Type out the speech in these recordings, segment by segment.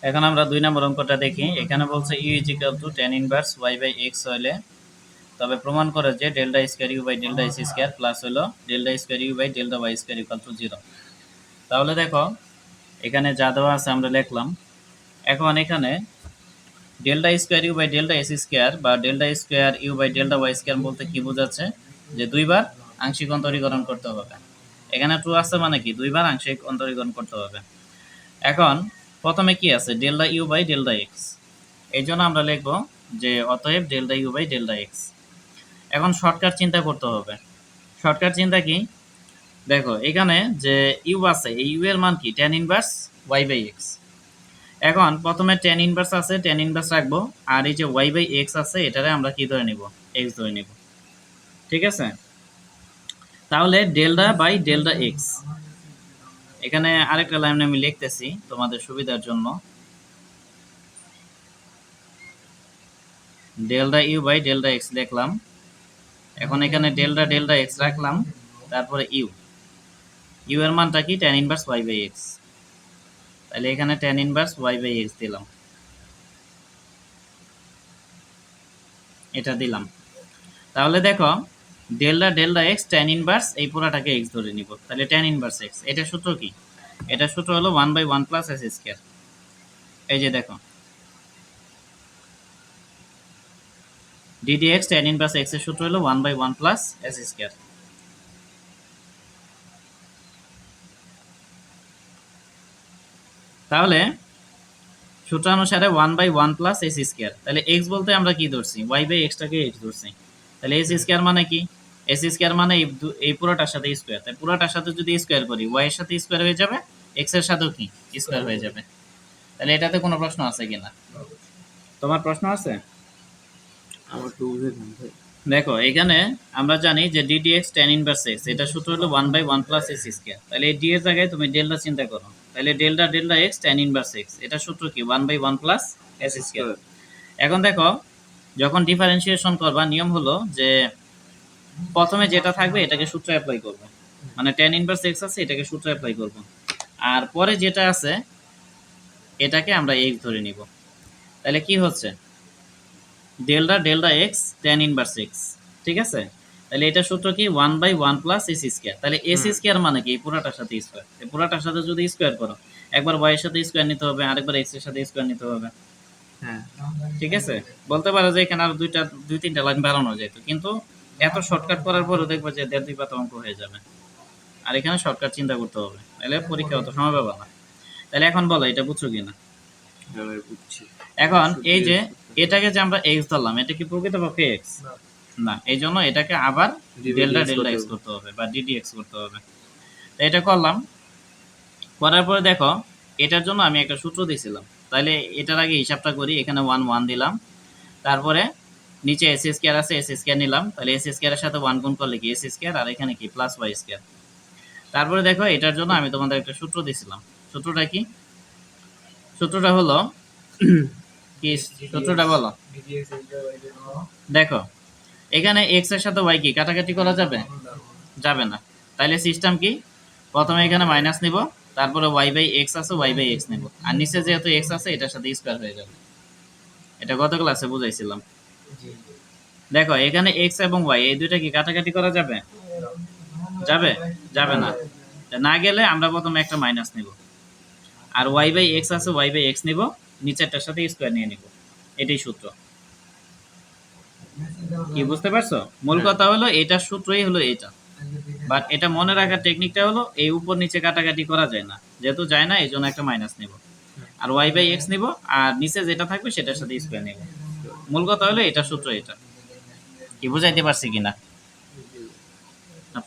এখন আমরা 2 নম্বর অঙ্কটা দেখি। এখানে বলছে u = tan inverse y by x হইলে তবে প্রমাণ করে যে delta square u by delta x square plus হলো delta square u by delta y square equal to 0। তাহলে দেখো এখানে যা দেওয়া আছে আমরা লিখলাম। এখন এখানে delta square u by delta x square বা delta square u by delta y square বলতে কি বোঝাচ্ছে? যে দুইবার আংশিক অন্তরীকরণ করতে হবে। এখানে ট্রু আছে মানে কি দুইবার আংশিক অন্তরীকরণ করতে হবে। এখন প্রথমে কি আছে delta u by delta x, এই জন্য আমরা লিখব যে অতএব delta u by delta x. এখন শর্টকাট চিন্তা করতে হবে। শর্টকাট চিন্তা কি? দেখো এখানে যে ইউ আছে এই ইউ এর মান কি tan inverse y by x. এখন প্রথমে ট্যান ইনভার্স আছে, ট্যান ইনভার্স রাখবো, আর এই যে ওয়াই বাই এক্স আছে এটারে আমরা কি ধরে নিব? এক্স ধরে নিব। ঠিক আছে, তাহলে ডেল্টা বাই ডেল্টা এক্স। এখানে আরেকটা লাইন আমি লিখতেছি তোমাদের সুবিধার জন্য। Delta u by delta x লিখলাম। এখন এখানে ডেল্টা ডেল্টা এক্স রাখলাম, তারপরে ইউ, ইউ এর মানটা কি tan inverse y by x. তাহলে এখানে tan inverse y by x দিলাম, এটা দিলাম। তাহলে দেখো delta delta x tan inverse এই পুরাটাকে এক্স ধরে নিব, তাহলে ট্যান ইনভার্স এক্স। এটা সূত্র কি? এটা সূত্র হলো 1/1 প্লাস এস স্কয়ার। এই যে দেখো ddx ট্যান ইনভার্স এক্স এর সূত্র হলো 1/1 প্লাস এস স্কয়ার। তাহলে সূত্রানুসারে 1/1 প্লাস এস স্কয়ার। তাহলে এক্স বলতে আমরা কি ধরছি? ওয়াই বাই এক্সটাকে এক্স ধরছি। তাহলে এস স্কয়ার মানে কি? এস স্কয়ার মানে এই পুরোটার সাথে স্কয়ার। তাই পুরোটার সাথে যদি স্কয়ার করি ওয়াই এর সাথে স্কয়ার হয়ে যাবে, এক্স এর সাথেও কি স্কয়ার হয়ে যাবে। তাহলে এটাতে কোনো প্রশ্ন আছে কিনা? তোমার প্রশ্ন আছে? আমার টু দেখো এখানে আমরা জানি যে ddx tan ইনভার্স x এটা সূত্র হলো 1/1 প্লাস s স্কয়ার। তাহলে এই d এর জায়গায় তুমি ডেল্টা চিন্তা করো, তাহলে delta delta x tan inverse x এটা সূত্র কি 1/1 প্লাস s স্কয়ার। এখন দেখো যখন ডিফারেন্সিয়েশন করবা নিয়ম হলো যে প্রথমে যেটা থাকবে এটাকে সূত্র অ্যাপ্লাই করব, মানে tan ইনভার্স x আছে এটাকে সূত্র অ্যাপ্লাই করব, আর পরে যেটা আছে এটাকে আমরা x ধরে নিব। তাহলে কি হচ্ছে delta delta x tan inverse x. ঠিক আছে, তাহলে এটা সূত্র কি 1/1 প্লাস এস স্কয়ার। তাহলে এস স্কয়ার মানে কি? এই পুরাটার সাথে স্কয়ার। এই পুরাটার সাথে যদি স্কয়ার করো, একবার ওয়াই এর সাথে স্কয়ার নিতে হবে, আরেকবার এক্স এর সাথে স্কয়ার নিতে হবে। হ্যাঁ ঠিক আছে, বলতে পারো যে এখানে আর দুই তিনটা লাইন বাড়ানো যেত, কিন্তু এত শর্টকাট করার পরও দেখবো যে দেড় দুই পাতা অঙ্ক হয়ে যাবে। আর এখানে শর্টকাট চিন্তা করতে হবে, তাহলে পরীক্ষা অত সময় পাবা না। তাহলে এখন বলো এটা বুঝছো কিনা? বুঝছি। এখন এই যে এটাকে যে আমরা এক্স ধরলাম এটা কি প্রকৃতপক্ষে এক্স না, এই জন্য এটাকে আবার ডেল্টা ডেল্টা এক্স করতে হবে বা ডিডি এক্স করতে হবে। তো এটা করলাম, করার পরে দেখো এটার জন্য আমি একটা সূত্র দিয়েছিলাম। তাহলে এটার আগে হিসাবটা করি। এখানে 1 দিলাম, তারপরে নিচে এস স্কয়ার আছে এস স্কয়ার নিলাম, তাহলে এস স্কয়ারের সাথে 1 গুণ করলে কি এস স্কয়ার, আর এখানে কি প্লাস ওয়াই স্কয়ার। তারপরে দেখো এটার জন্য আমি তোমাদের একটা সূত্র দিয়েছিলাম। সূত্রটা কি? সূত্রটা হলো কি? সূত্রটা বলো। দেখো এখানে এক্স এর সাথে ওয়াই কি কাটাকাটি করা যাবে? যাবে না। তাহলে সিস্টেম কি? প্রথমে এখানে মাইনাস নিব, তারপরে ওয়াই বাই এক্স আছে ওয়াই বাই এক্স নেব, আর নিচে যেহেতু এক্স আছে এটার সাথে স্কয়ার হয়ে যাবে। এটা গত ক্লাসে বুঝাইছিলাম। দেখো এখানে এক্স এবং ওয়াই এই দুইটা কি কাটাকাটি করা যাবে? যাবে? যাবে না। না গেলে আমরা প্রথমে একটা মাইনাস নিব, আর ওয়াই বাই এক্স আছে ওয়াই বাই এক্স নিব, নিচেরটার সাথে স্কয়ার নিয়ে নিব। এটাই সূত্র। কি বুঝতে পারছো? মূল কথা হলো এটার সূত্রই হলো এটা, বাট এটা মনে রাখার টেকনিকটা হলো এই উপর নিচে কাটাকাটি করা যায় না, যেহেতু যায় না এই জন্য একটা মাইনাস নিব, আর ওয়াই বাই এক্স নিব, আর নিচে যেটা থাকবে সেটার সাথে স্কয়ার নিব। মূল কথা হলো এটা সূত্র এটা। কি বুঝাইতে পারছি কিনা?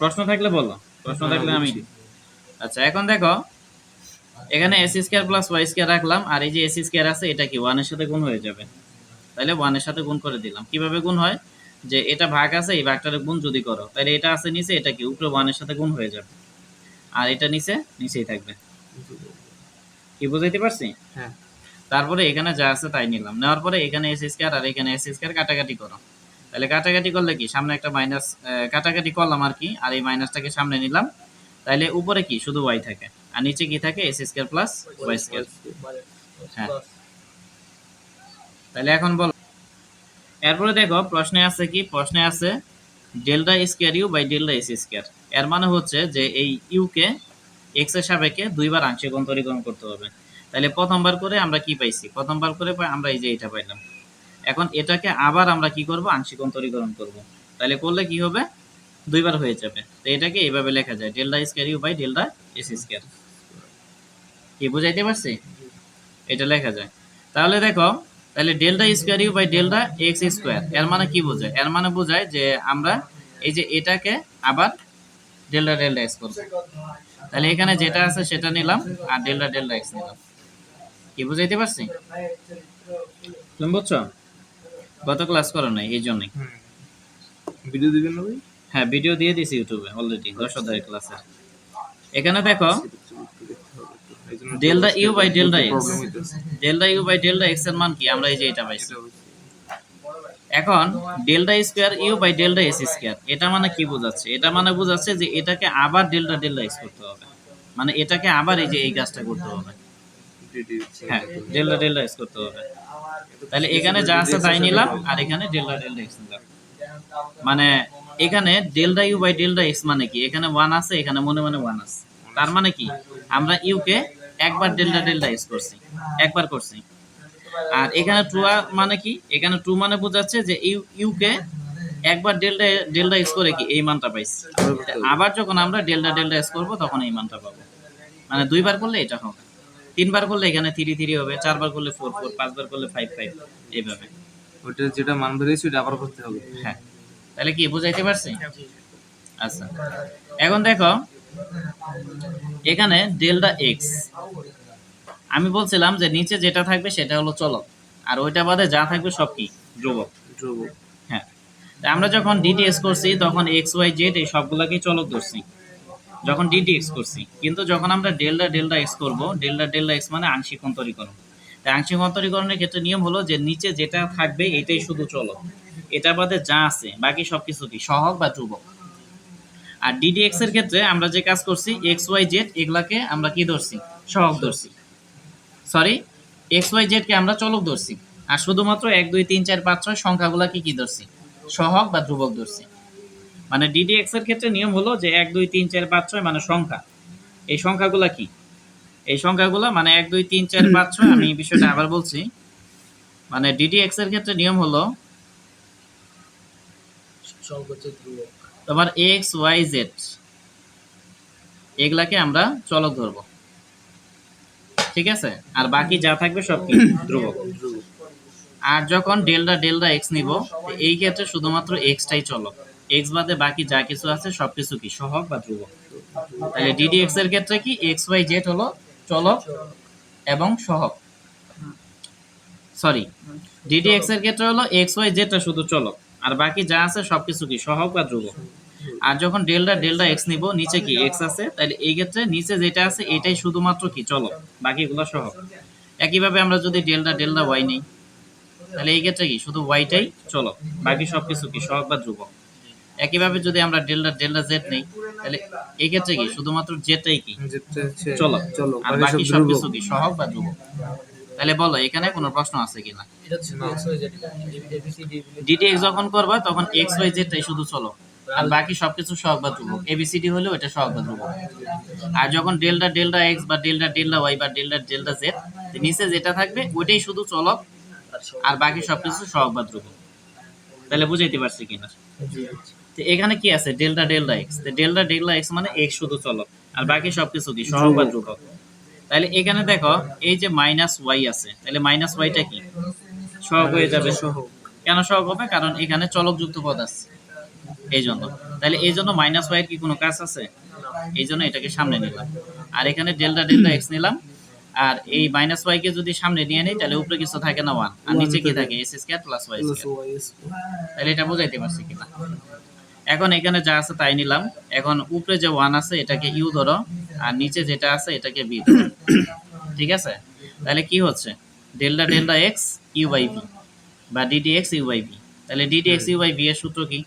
প্রশ্ন থাকলে বলো, প্রশ্ন থাকলে আমি। আচ্ছা এখন দেখো এখানে s square plus y square রাখলাম, আর এই যে এস স্কয়ার আছে এটা কি 1 এর সাথে গুণ হয়ে যাবে। তাহলে 1 এর সাথে গুণ করে দিলাম। কিভাবে গুণ হয়? যে এটা ভাগ আছে এই ভাগটারে গুণ যদি করো, তাহলে এটা আছে নিচে, এটা কি উপরে 1 এর সাথে গুণ হয়ে যাবে, আর এটা নিচে নিচেই থাকবে। কি বুঝাইতে পারছি? হ্যাঁ। তারপরে এখানে যা আছে তাই নিলাম, নেওয়ার পরে এখানে এস স্কয়ার আর এখানে এস স্কয়ার কাটাকাটি করো। তাহলে কাটাকাটি করলে কি সামনে একটা মাইনাস, কাটাকাটি করলাম আর কি, আর এই মাইনাসটাকে সামনে নিলাম। তাহলে উপরে কি শুধু ওয়াই থাকে, আর নিচে কি থাকে s square plus y square. হ্যাঁ, তাহলে এখন বলো। এরপরে দেখো প্রশ্নে আছে কি, প্রশ্নে আছে delta square u by delta s square. এর মানে হচ্ছে যে এই ইউ কে এক্স এর সাপেক্ষে দুইবার আংশিক অন্তরীকরণ করতে হবে। তাহলে প্রথমবার করে আমরা কি পাইছি, প্রথমবার করে আমরা এই যে এটা পাইলাম। এখন এটাকে আবার আমরা কি করব, আংশিক অন্তরীকরণ করব। তাহলে করলে কি হবে, দুইবার হয়ে যাবে। তো এটাকে এইভাবে লেখা যায় delta square u by delta s square. কি বুঝাইতে পারছি? এটা লেখা যায়। তাহলে দেখো, তাহলে delta square u by delta x square এর মানে কি বোঝায়? এর মানে বোঝায় যে আমরা এই যে এটাকে আবার ডেল্টা ডেল্টা এক্স করব। তাহলে এখানে যেটা আছে সেটা নিলাম আর ডেল্টা ডেল্টা এক্স নিলাম। কি বুঝাইতে পারছি? তুমি বুঝছো? গত ক্লাস করো নাই এই জন্যই। ভিডিও দিবেন না ভাই? হ্যাঁ, ভিডিও দিয়ে দিছি ইউটিউবে অলরেডি 10 অধ্যায়ের ক্লাসের। এখানে দেখো delta u by delta x, delta u by delta x এর মান কি, আমরা এই যে এটা পাইছি। এখন delta square u by delta s square এটা মানে কি বোঝাচ্ছে? এটা মানে বোঝাচ্ছে যে এটাকে আবার ডেল্টা ডেল্টা এক্স করতে হবে, মানে এটাকে আবার এই যে এই কাজটা করতে হবে। হ্যাঁ, ডেল্টা ডেল্টা এক্স করতে হবে। তাহলে এখানে যা আছে তাই নিলাম আর এখানে ডেল্টা ডেল্টা এক্স নিলাম। মানে এখানে delta u by delta x মানে কি, এখানে 1 আছে, এখানে মনে মনে 1 আছে। তার মানে কি, আমরা ইউ কে একবার ডেল্টা ডেল্টা এক্স করছি, একবার করছি। আর এখানে 2 মানে কি, এখানে 2 মানে বোঝাচ্ছে যে ইউ কে একবার ডেল্টা ডেল্টা এক্স করে কি এই মানটা পাইছি। আবার যখন আমরা ডেল্টা ডেল্টা এক্স করব তখন এই মানটা পাবো। মানে দুইবার করলে এটা হবে, তিনবার করলে এখানে 3 3 হবে, চারবার করলে 4 4, পাঁচবার করলে 5 5, এইভাবে। ওটা যেটা মান বেরিয়েছে ওটা আবার করতে হবে। হ্যাঁ, তাহলে কি বুঝাইতে পারছি? আচ্ছা, এখন দেখো এখানে ডেল্টা এক্স, আমি বলছিলাম যে নিচে যেটা থাকবে সেটা হলো চলক, আর ওইটা বাদে যা থাকবে সব কি, ধ্রুবক। ধ্রুবক। হ্যাঁ, তা আমরা যখন ডিটিএক্স করছি তখন এক্স ওয়াই জেড এই সবগুলাকেই চলক ধরছি যখন ডিটিএক্স করছি। কিন্তু যখন আমরা ডেল্টা ডেল্টা এক্স করবো, ডেল্টা ডেল্টা এক্স মানে আংশিক অন্তরীকরণ। তাই আংশিক অন্তরীকরণের ক্ষেত্রে নিয়ম হলো যে নিচে যেটা থাকবে এটাই শুধু চলক, এটা বাদে যা আছে বাকি সবকিছু কি সহগ বা ধ্রুবক। আর ডিডিএক্স এর ক্ষেত্রে আমরা যে কাজ করছি, এক্স ওয়াই জেড এগুলাকে আমরা কি ধরছি, সহগ ধরছি। সরি, এক্স ওয়াই জেড কে আমরা চলক ধরছি, আর শুধুমাত্র 1 2 3 4 5 6 সংখ্যাগুলোকে কি ধরছি, সহগ বা ধ্রুবক ধরছি। মানে ডিডিএক্স এর ক্ষেত্রে নিয়ম হলো যে 1 2 3 4 5 6 মানে সংখ্যা, এই সংখ্যাগুলা কি, এই সংখ্যাগুলো মানে 1 2 3 4 5 6। আমি এই বিষয়টা আবার বলছি, মানে ডিডিএক্স এর ক্ষেত্রে নিয়ম হলো তোমার এক্স ওয়াই জেড এগুলাকে আমরা চলক ধরবো, ঠিক আছে, আর বাকি যা থাকবে সব কি ধ্রুবক। আর যখন ডেল্টা ডেল্টা এক্স নিব, এই ক্ষেত্রে শুধুমাত্র এক্সটাই চলক, এক্স বাদে বাকি যা কিছু আছে সবকিছু কি সহগ বা ধ্রুবক। তাহলে ডিডিএক্স এর ক্ষেত্রে কি এক্স ওয়াই জেড হলো চলক এবং সহগ, সরি, ডিডিএক্স এর ক্ষেত্রে হলো এক্স ওয়াই জেডটা শুধু চলক আর বাকি যা আছে সবকিছু কি সহগ বা ধ্রুবক। আর যখন ডেল্টা ডেল্টা এক্স নিব, নিচে কি এক্স আছে, তাহলে এই ক্ষেত্রে নিচে যেটা আছে এটাই শুধুমাত্র কি চলক, বাকিগুলো সহগ। একইভাবে আমরা যদি ডেল্টা ডেল্টা ওয়াই নিই, তাহলে এই ক্ষেত্রে কি শুধু ওয়াইটাই চলক, বাকি সবকিছু কি সহগ বা ধ্রুবক। একইভাবে যদি আমরা ডেল্টা ডেল্টা জেড নেই, তাহলে এই ক্ষেত্রে কি শুধুমাত্র জেডটাই কি চলক, আর বাকি সবকিছু কি সহগ বা ধ্রুবক। তাহলে বলো এখানে কোনো প্রশ্ন আছে কিনা? ডিডিএক্স যখন করবা তখন এক্স ওয়াই জেডটাই শুধু চলক আর বাকি সবকিছু সহগ বা ধ্রুবক, এবিসিডি হলে ওটা সহগ বা ধ্রুবক। আর যখন ডেল্টা ডেল্টা এক্স বা ডেল্টা ডেল্টা ওয়াই বা ডেল্টা ডেল্টা জেড, নিচে যেটা থাকবে ওইটাই শুধু চলক আর বাকি সবকিছু সহগ বা ধ্রুবক। তাহলে বুঝাইতে পারছি কিনা? তো এখানে কি আছে delta delta x, delta delta x মানে এক্স শুধু চলক আর বাকি সবকিছু কি সহগ বা ধ্রুবক। তাহলে এখানে দেখো এই যে মাইনাস ওয়াই আছে, তাহলে মাইনাস ওয়াইটা কি সহগ হয়ে যাবে। কেন সহগ হবে? কারণ এখানে চলক যুক্ত পদ আছে এই জন্য। তাহলে এই জন্য মাইনাস ওয়াই এর কি কোনো কাজ আছে? এই জন্য এটাকে সামনে নিলাম আর এখানে ডেল্টা ডেল্টা এক্স নিলাম। আর এই মাইনাস ওয়াই কে যদি সামনে নিয়ে নিই তাহলে উপরে কিছু থাকে না 1, আর নিচে কি থাকে s square plus y square. তাহলে এটা বুঝাইতে পারছি কিনা? এখন এখানে যা আছে তাই নিলাম। এখন উপরে যে 1 আছে এটাকে ইউ ধরো আর নিচে যেটা আছে এটাকে বি ধরো, ঠিক আছে। তাহলে কি হচ্ছে delta delta x u by v বা ডিডিএক্স ইউ বাই ভি। তাহলে ডিডিএক্স ইউ বাই ভি এর সূত্র কি?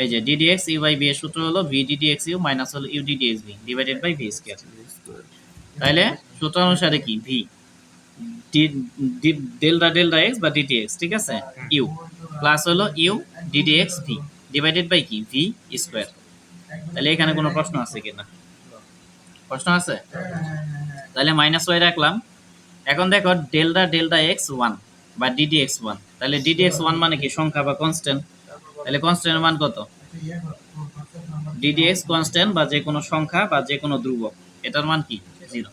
এই যে ডিডিএক্স ইউ বাই ভি এর সূত্র হলো ভি ডিডিএক্স ইউ মাইনাস হলো u d d x v divided by v square. তাহলে সূত্র অনুসারে কি ভি ডেল্টা ডেল্টা এক্স বা ডিটি এক্স, ঠিক আছে, ইউ প্লাস হলো u d d x v divided by কি ভি স্কোয়ার। তাহলে এখানে কোনো প্রশ্ন আছে কিনা? প্রশ্ন আছে? তাহলে মাইনাস ওয়াই রাখলাম। এখন দেখো ডেল্টা ডেল্টা এক্স ওয়ান বা ডিডি এক্স ওয়ান, তাহলে ডিডি এক্স ওয়ান মানে কি সংখ্যা বা কনস্ট্যান্ট। তাহলে কনস্ট্যান্টের মান কত? ডিডি এক্স কনস্ট্যান্ট বা যে কোনো সংখ্যা বা যে কোনো ধ্রুবক, এটার মান কি? জিরো।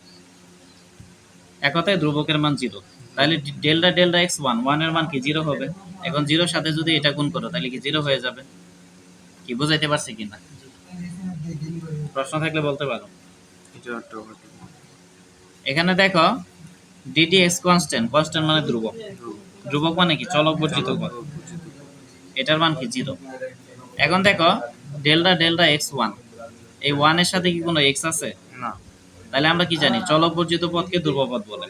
এক কথায় ধ্রুবকের মান জিরো। তাহলে ডেল্টা ডেল্টা এক্স ওয়ান, ওয়ানের মান কি জিরো হবে। এখন জিরোর সাথে যদি এটা গুণ করো তাহলে কি জিরো হয়ে যাবে। কি বুঝাইতে পারছি কিনা? প্রশ্ন থাকলে বলতে পারো। এটা একটা কথা। এখানে দেখো ডিডি এক্স কনস্ট্যান্ট, কনস্ট্যান্ট মানে ধ্রুবক, ধ্রুবক মানে কি চলক বর্জিত পদ, এটার মান কি জিরো। এখন দেখো ডেল্টা ডেল্টা এক্স ওয়ান, এই ওয়ানের সাথে কি কোনো এক্স আছে? না। তাহলে আমরা কি জানি চলক বর্জিত পদকে ধ্রুবপদ বলে,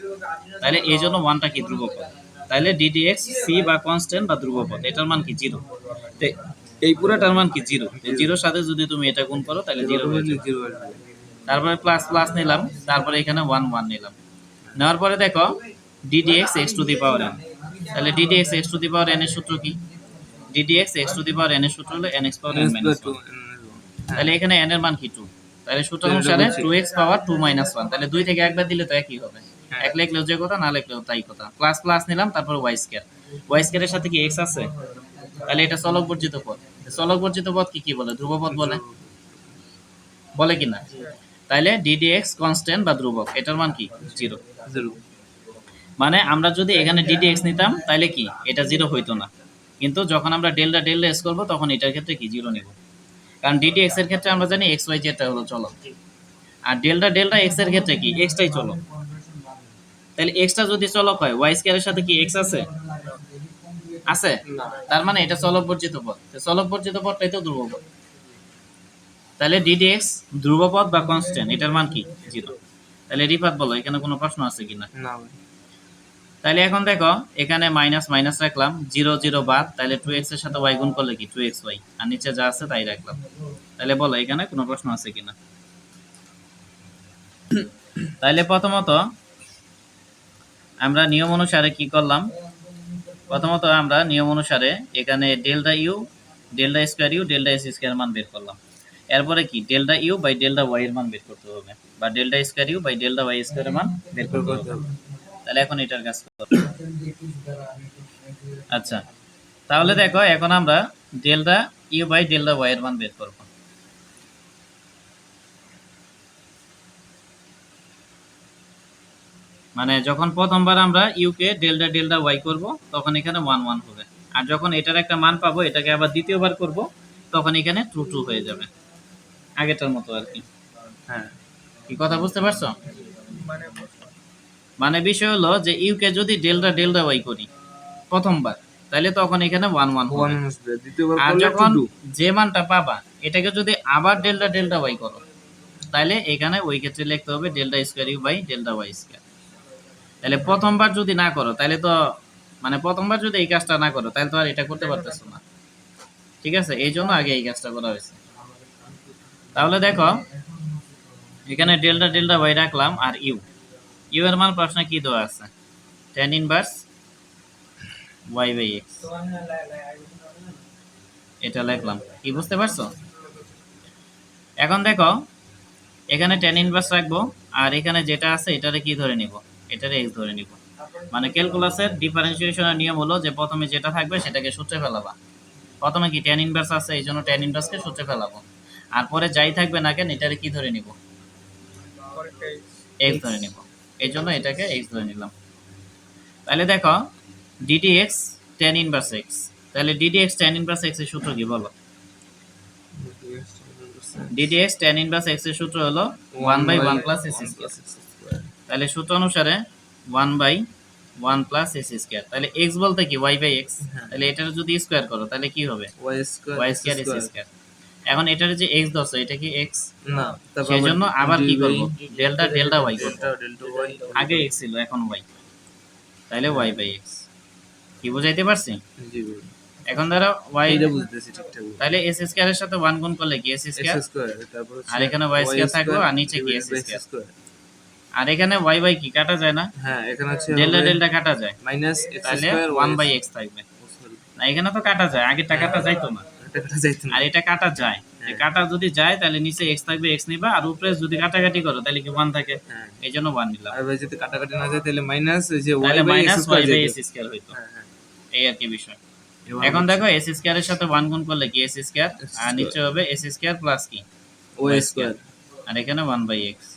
তাহলে এই জন্য ওয়ানটা কি ধ্রুবপদ। তাহলে ডিডি এক্স সি বা কনস্ট্যান্ট বা ধ্রুবপদ, এটার মান কি জিরো। এই পুরাটার মান কি জিরো। জিরোর সাথে যদি তুমি এটা গুণ করো তাহলে জিরো হয়ে যাবে। জিরো আসবে। তারপরে প্লাস প্লাস নিলাম, তারপরে এখানে ওয়ান ওয়ান নিলাম। নেওয়ার পরে দেখো d d x x to the power n, তাহলে d d x x to the power n এর সূত্র কি? D d x x to the power n এর সূত্র হলো n x power n minus one. তাহলে এখানে এন এর মান কি টু, তাহলে সূত্র অনুসারে two x power two minus one, তাহলে দুই থেকে একবার দিলে তো একই হবে, এক লিখলেও যে কথা না লিখলেও তাই কথা। প্লাস প্লাস নিলাম, তারপর ওয়াই স্কয়ার, ওয়াই স্কয়ারের সাথে কি এক্স আছে, তাহলে এটা চলক বর্জিত পদ। চলক বর্জিত পদ কি কি বলে? ধ্রুবপদ বলে, বলে কিনা? তাহলে ডিডি এক্স কনস্ট্যান্ট বা ধ্রুবক, এটার মান কি জিরো। জিরো। মানে আমরা যদি এখানে ডিডি এক্স নিতাম তাহলে কি এটা জিরো হইতো না, কিন্তু যখন আমরা ডেল্টা ডেল্টা এক্স করবো তখন এটার ক্ষেত্রে কি জিরো নেব, কারণ ডিডি এক্স এর ক্ষেত্রে আমরা জানি এক্স ওয়াই জেডটা হলো চলক, আর ডেল্টা ডেল্টা এক্স এর ক্ষেত্রে কি এক্সটাই চলক। তাহলে এক্সটা যদি চলক হয় ওয়াই স্কয়ারের সাথে কি এক্স আছে? আছে। তার মানে এটা চলক বর্জিত পদ, চলক বর্জিত পদটাই তো ধ্রুবপদ। তাহলে ডিডি এক্স ধ্রুবপদ বা কনস্ট্যান্ট, এটার মান কি জিরো। তাহলে রিফাত বলো এখানে কোনো প্রশ্ন আছে কিনা? না। তাহলে এখন দেখো এখানে মাইনাস মাইনাস রাখলাম, জিরো জিরো বাদ, তাহলে টু এক্স এর সাথে ওয়াই গুণ করলে কি টু এক্স ওয়াই, আর নিচে যা আছে তাই রাখলাম। তাহলে বলো এখানে কোনো প্রশ্ন আছে কিনা? তাহলে প্রথমত আমরা নিয়ম অনুসারে কি করলাম, প্রথমত আমরা নিয়ম অনুসারে এখানে delta u delta square u delta s square মান বের করলাম। এরপরে কি delta u by delta y এর মান বের করতে হবে, বা delta square u by delta y square এর মান বের করতে হবে। তাহলে এখন এটার কাজ করব। আচ্ছা, তাহলে দেখো এখন আমরা delta u by delta y এর মান বের করব। মানে যখন প্রথমবার আমরা ইউ কে ডেল্টা ডেল্টা ওয়াই করব তখন এখানে ওয়ান ওয়ান হবে, আর যখন এটার একটা মান পাবো এটাকে আবার দ্বিতীয়বার করব তখন এখানে টু টু হয়ে যাবে, আগেরটার মতো আর কি। হ্যাঁ। কি কথা বুঝতে পারছো? মানে বিষয় হলো যে ইউ কে যদি ডেল্টা ডেল্টা ওয়াই করি প্রথমবার, তাহলে তখন এখানে ওয়ান ওয়ান হবে। ওয়ান আসবে, দ্বিতীয়বার আর করলে যখন টু। যে মানটা পাবা এটাকে যদি আবার ডেল্টা ডেল্টা ওয়াই করো তাহলে এখানে ওই ক্ষেত্রে লিখতে হবে delta square u by delta y square. তাহলে প্রথমবার যদি না করো তাহলে তো মানে প্রথমবার যদি এই কাজটা না করো তাহলে তো আর এটা করতে পারতেছো না, ঠিক আছে, এই জন্য আগে এই কাজটা করা হয়েছে। তাহলে দেখো এখানে ডেল্টা ডেল্টা ওয়াই রাখলাম, আর ইউ ইউ এর মান প্রশ্নে কি দেওয়া আছে, tan inverse y by x, এটা লিখলাম। কি বুঝতে পারছো? এখন দেখো এখানে tan ইনভার্স রাখবো, আর এখানে যেটা আছে এটারে কি ধরে নিব, এটারে এক্স ধরে নিব। মানে ক্যালকুলাসের ডিফারেন্সিয়েশনের নিয়ম হলো যে প্রথমে যেটা থাকবে সেটাকে সূত্রে ফেলাবা। প্রথমে কি tan ইনভার্স আছে এই জন্য tan ইনভার্সকে সূত্রে ফেলাবো, আর পরে যাই থাকবে না কেন এটারে কি ধরে নিব, এক্স ধরে নিব, এই জন্য এটাকে এক্স ধরে নিলাম। তাহলে দেখো d d x tan inverse x, তাহলে d d x tan inverse x এর সূত্র কি বলো? D d x tan inverse x এর সূত্র হলো 1/1 প্লাস এস স্কয়ার। তাহলে সূত্র অনুসারে 1/1 প্লাস এস স্কয়ার, তাহলে এক্স বলতে কি ওয়াই বাই এক্স, তাহলে এটার যদি স্কয়ার করো তাহলে কি হবে ওয়াই স্কয়ার এস স্কয়ার। এখন এটার যে এক্স ধরছো এটা কি এক্স না, সেই জন্য আবার কি করব ডেল্টা ডেল্টা ওয়াই করব, ডেল্টা ডেল্টা ওয়াই আগে এক্স ছিল এখন ওয়াই, তাহলে ওয়াই বাই এক্স। কি বুঝাইতে পারছি? জি ভাই, এখন ধরো ওয়াই, এটা বুঝতেছি ঠিকঠাক। তাহলে এস স্কয়ারের সাথে 1 গুণ করলে কি এস স্কয়ার, এক্স স্কয়ার, তারপর আর এখানে ওয়াই স্কয়ার থাকলো আর নিচে কি এস স্কয়ার। আর এখানে ওয়াই বাই কি কাটা যায় না, হ্যাঁ এখানে হচ্ছে ডেল্টা হবে ডেল্টা কাটা যায়, মাইনাস এক্স তাহলে স্কয়ার 1 বাই এক্স থাকবে। না এখানে তো কাটা যায়, আগেরটা কাটা যাইতো না, এটা কাটা যাইতো না। আর এটা কাটা যায়। হ্যাঁ। কাটা যদি যায় তাহলে নিচে এক্স থাকবে, এক্স নিবা, আর উপরে যদি কাটাকাটি করো তাহলে কি 1 থাকে, হ্যাঁ এই জন্য 1 নিলাম। আর ভাই যদি কাটাকাটি না যায় তাহলে মাইনাস ওই যে তাহলে y by minus x square y by যেত। এস স্কয়ার হইতো, হ্যাঁ হ্যাঁ এই আর কি বিষয়। এবার এখন দেখো এস স্কয়ারের সাথে 1 গুণ করলে কি এস স্কয়ার, S আর square। নিচে হবে এস স্কয়ার প্লাস কি y ওয়াই স্কয়ার। স্কয়ার, আর এখানে 1 বাই এক্স।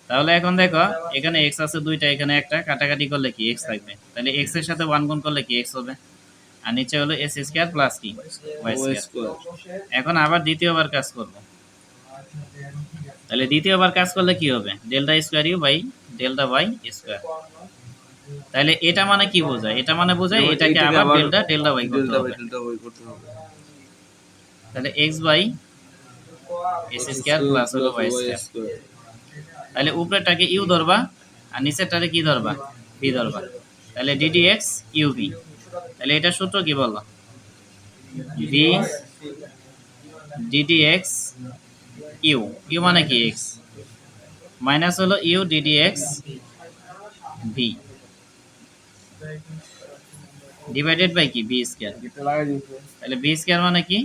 তাহলে এখন দেখো এখানে এক্স আছে দুইটা, এখানে একটা, কাটাকাটি করলে কি এক্স থাকবে, তাহলে এক্স এর সাথে 1 গুণ করলে কি এক্স হবে, আর নিচে হলো এস স্কয়ার প্লাস কি ওয়াই y স্কয়ার। স্কয়ার। এখন আবার দ্বিতীয়বার কাজ করব, তাহলে দ্বিতীয়বার কাজ করলে কি হবে, delta square u by delta y square. তাহলে এটা মানে কি বোঝায়, এটা মানে বোঝায় এটাকে আবার ডেল্টা ডেল্টা ওয়াই করতে ডেল্টা বাই হবে। ডেল্টা y করতে হবে। তাহলে x by s square plus হলো ওয়াই y স্কয়ার। স্কয়ার। তাহলে উপরেরটাকে ইউ ধরবা, আর নিচেরটারে কি ধরবা, ভি ধরবা, তাহলে ডিডি এক্স ইউ ভি। তাহলে এটা সূত্র কি বলো, v d d x u, u মানে কি এক্স, মাইনাস হলো u d d x v divided by কি বি স্কয়ার। তাহলে বি স্কয়ার মানে কি,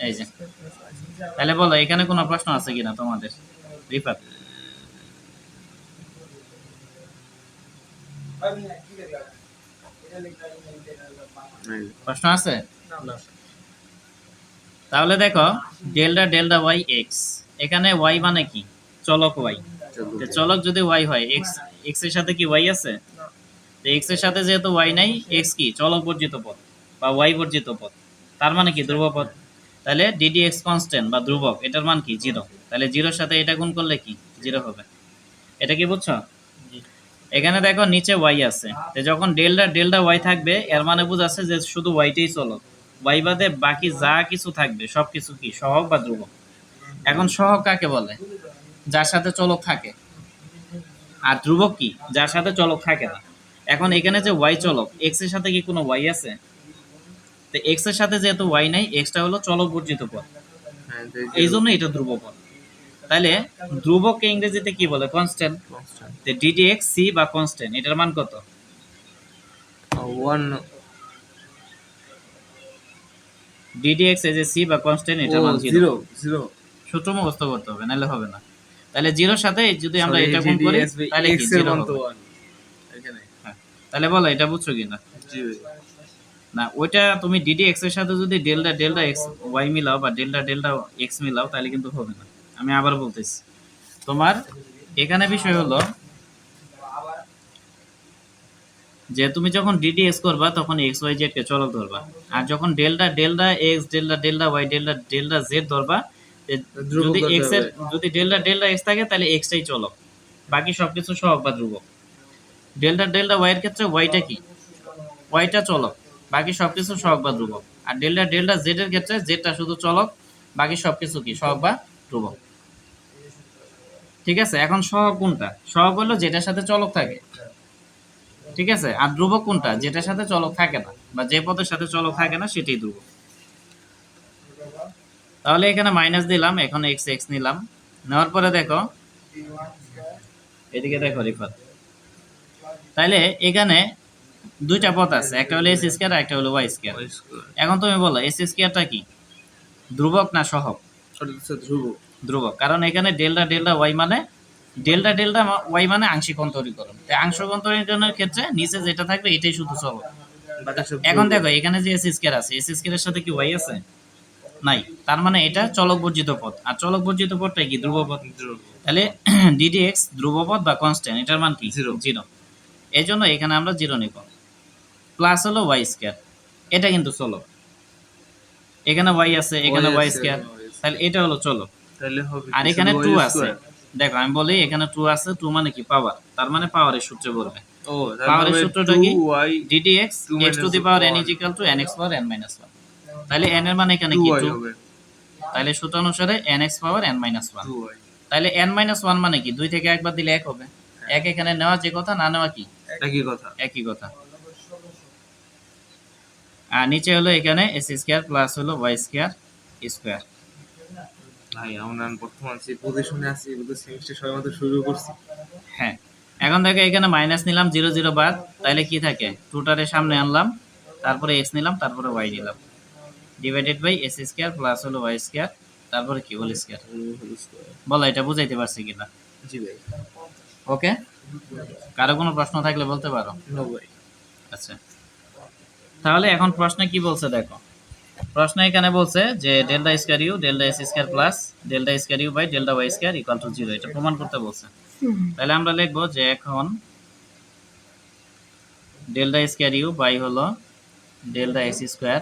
এই যে। তাহলে বলো এখানে কোনো প্রশ্ন আছে কিনা তোমাদের, রিফাত? প্রশ্ন আছে? তাহলে দেখো ডেল্টা ডেল্টা ওয়াই এক্স, এখানে ওয়াই মানে কি, চলক ওয়াই। চলক যদি ওয়াই হয়, এক্স এক্স এর সাথে কি ওয়াই আছে, তো এক্স এর সাথে যেহেতু ওয়াই নাই, এক্স কি চলক বর্জিত পদ বা ওয়াই বর্জিত পদ, তার মানে কি ধ্রুব পদ। তাহলে ডিডি এক্স কনস্ট্যান্ট বা ধ্রুবক, এটার মান কি জিরো, তাহলে জিরোর সাথে এটা গুণ করলে কি জিরো হবে। এটা কি বুঝছো? এখানে দেখো নিচে ওয়াই আছে, তো যখন ডেল্টা ডেল্টা ওয়াই থাকবে এর মানে বোঝাচ্ছে যে শুধু ওয়াইটাই চলক, ওয়াই বাদে বাকি যা কিছু থাকবে সব কিছু কি সহগ বা ধ্রুবক। এখন সহগ কাকে বলে, যার সাথে চলক থাকে, আর ধ্রুবক কি, যার সাথে চলক থাকে না। এখন এখানে যে ওয়াই চলক, এক্স এর সাথে কি কোনো ওয়াই আছে, তো এক্স এর সাথে যেহেতু ওয়াই নাই, এক্সটা হলো চলক বর্জিত পদ, হ্যাঁ এই জন্য এটা ধ্রুব পদ। তাহলে ধ্রুবককে ইংরেজিতে কি বলে, কনস্ট্যান্ট। কনস্ট্যান্ট তো ডিডি এক্স সি বা কনস্ট্যান্ট, এটার মান কত, 1 d d x as a c বা কনস্ট্যান্ট, এটার মান 0। 0 0 সূত্র মুখস্থ করতে হবে, নাহলে হবে না। তাহলে জিরোর সাথে যদি আমরা এটা গুণ করি তাহলে কি x এর জিরো মান তো হবে। 1 এখানে। হ্যাঁ, তাহলে বলো এটা বুঝছো কিনা। জি ভাই। না ওইটা তুমি ডিডি এক্স এর সাথে যদি ডেল্টা ডেল্টা এক্স ওয়াই মিলাও বা ডেল্টা ডেল্টা এক্স মিলাও তাহলে কিন্তু হবে না। আমি আবার বলতেছি, তোমার এখানে বিষয় হলো যে তুমি যখন ডিডি এক্স করবা তখন এক্স ওয়াই জেড কে চলক ধরবা, আর যখন delta delta x delta delta y delta delta z ধরবা, ধ্রুবক যদি ধরতে এক্স এর হবে। যদি ডেল্টা ডেল্টা এক্স থাকে তাহলে এক্সটাই চলক, বাকি সবকিছু সহগ বা ধ্রুবক। ডেল্টা ডেল্টা ওয়াই এর ক্ষেত্রে ওয়াইটা কি, ওয়াইটা চলক, বাকি সবকিছু সহগ বা ধ্রুবক। আর ডেল্টা ডেল্টা জেড এর ক্ষেত্রে জেডটা শুধু চলক, বাকি সবকিছু কি সহগ বা ধ্রুবক। ঠিক আছে, এখন সহগ কোনটা, সহগ হলো যেটার সাথে চলক থাকে, ঠিক আছে, আর ধ্রুবক কোনটা, যেটার সাথে চলক থাকে না বা যে পদের সাথে চলক থাকে না সেটাই ধ্রুবক। তাহলে এখানে মাইনাস দিলাম, এখন এক্স এক্স নিলাম, নেওয়ার পরে দেখো এদিকে দেখো রিফাত, তাহলে এখানে দুইটা পদ আছে, একটা হলো এস স্কয়ার, একটা হলো ওয়াই স্কয়ার। y square. এখন তুমি বলো এস স্কয়ারটা কি, ধ্রুবক না সহগ? ওটা হচ্ছে ধ্রুবক। ধ্রুবক, কারণ এখানে ডেল্টা ডেল্টা ওয়াই মানে ডেল্টা ডেল্টা ওয়াই মানে আংশিক অন্তরীকরণ, তাই আংশিক অন্তরীকরণের ক্ষেত্রে নিচে যেটা থাকবে এটাই শুধু চলক। বাকি সব এখন ধ্রুবক। দেখো এখানে যে এস স্কয়ার আছে, এস স্কয়ারের সাথে কি ওয়াই আছে, নাই, তার মানে এটা চলক বর্জিত পদ, আর চলক বর্জিত পদটা কি ধ্রুবপদ। ধ্রুবক। তাহলে ডিডি এক্স ধ্রুবপদ বা কনস্ট্যান্ট, এটার মান কি Zero. জিরো, এই জন্য এখানে আমরা জিরো নিব। প্লাস হলো ওয়াই স্কয়ার, এটা কিন্তু চলক, এখানে ওয়াই আছে এখানে Y ওয়াই আছে, স্কয়ার, Y আছে। তাহলে এটা হলো চলক। তাহলে হবে আর কি এখানে শুধু টু y আছে, স্কয়ার? দেখো আমি বলি এখানে টু আছে, টু মানে কি পাওয়ার, তার মানে পাওয়ারের সূত্রে বলবে। ও তাহলে পাওয়ারের হবে সূত্রটা কি, 2y d d x 2 x two minus the power n 1 is equal to n x power n minus one. তাহলে এন এর মানে এখানে কি 2y টু, হবে। তাহলে সূত্র অনুসারে N x power n minus one. 2y তাহলে এন মাইনাস ওয়ান মানে কি, দুই থেকে একবার দিলে এক হবে, এক এখানে নেওয়া যে কথা, না নেওয়া কি একই কথা। একই কথা। আর নিচে হলো এখানে এস স্কয়ার প্লাস হলো ওয়াই স্কয়ার স্কয়ার। ভাই আমরা বর্তমান যে পজিশনে আছি বুঝতে সেমিস্টার সবেমাত্র শুরু করছি। হ্যাঁ, এখন দেখো এখানে মাইনাস নিলাম, 0 0 বাদ, তাহলে কি থাকে, টুটারের সামনে আনলাম, তারপরে এক্স নিলাম, তারপরে ওয়াই নিলাম, ডিভাইডেড বাই এস স্কোয়ার প্লাস হলো ওয়াই স্কোয়ার, তারপরে কি হোল স্কোয়ার। বলো এটা বুঝাইতে পারছি কিনা? জি ভাই। ওকে, কারো কোনো প্রশ্ন থাকলে বলতে পারো। নো ভাই। আচ্ছা, তাহলে এখন প্রশ্নে কি বলছে দেখো। প্রশ্ন এখানে বলছে যে delta square u delta s square plus delta square u by delta y square equal to 0, এটা প্রমাণ করতে বলছে। তাহলে আমরা লিখবো যে এখন ডেল্টা স্কোয়ার ইউ বাই হলো ডেল্টা এস স্কোয়ার